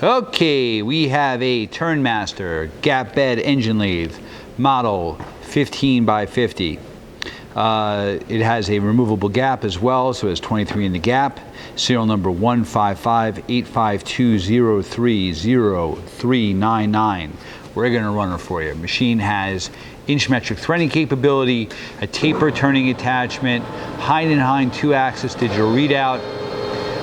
Okay, we have a TURNMASTER gap bed engine lathe, model 15 by 50. It has a removable gap as well, so it's 23 in the gap. Serial number 155-85203-0399. We're going to run it for you. Machine has inch metric threading capability, a taper turning attachment, hind and hind 2-axis digital readout.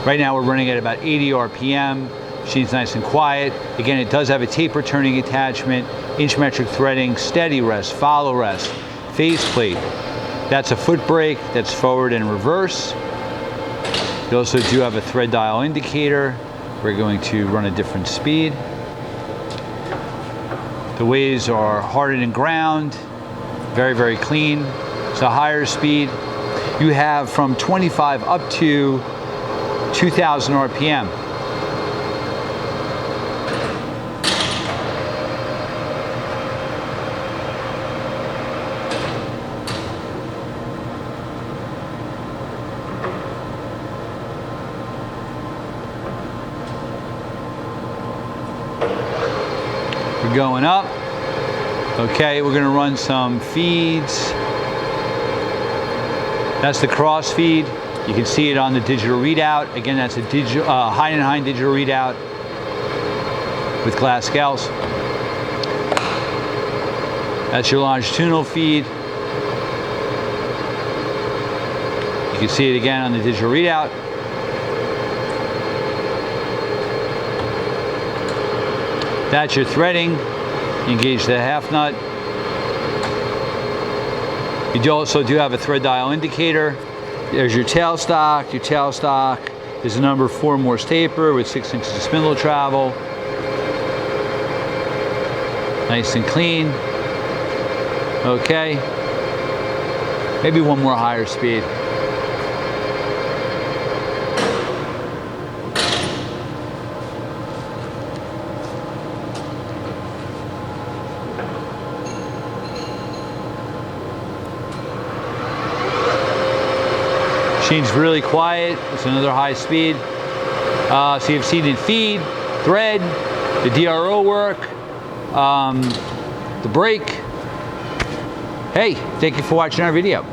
Right now we're running at about 80 RPM. Machine's nice and quiet. Again, it does have a taper turning attachment, inch metric threading, steady rest, follow rest, faceplate. That's a foot brake, that's forward and reverse. You also do have a thread dial indicator. We're going to run a different speed. The waves are hardened and ground, very, very clean. It's a higher speed. You have from 25 up to 2,000 RPM. We're going up. Okay, we're going to run some feeds. That's the cross feed. You can see it on the digital readout. Again, that's a hind and hind digital readout with glass scales. That's your longitudinal feed. You can see it again on the digital readout. That's your threading. Engage the half nut. You also do have a thread dial indicator. There's your tailstock. Your tailstock is a number 4 Morse taper with 6 inches of spindle travel. Nice and clean. Okay. Maybe one more higher speed. Machine's really quiet. It's another high speed. So you've seen it feed, thread, the DRO work, the brake. Hey, thank you for watching our video.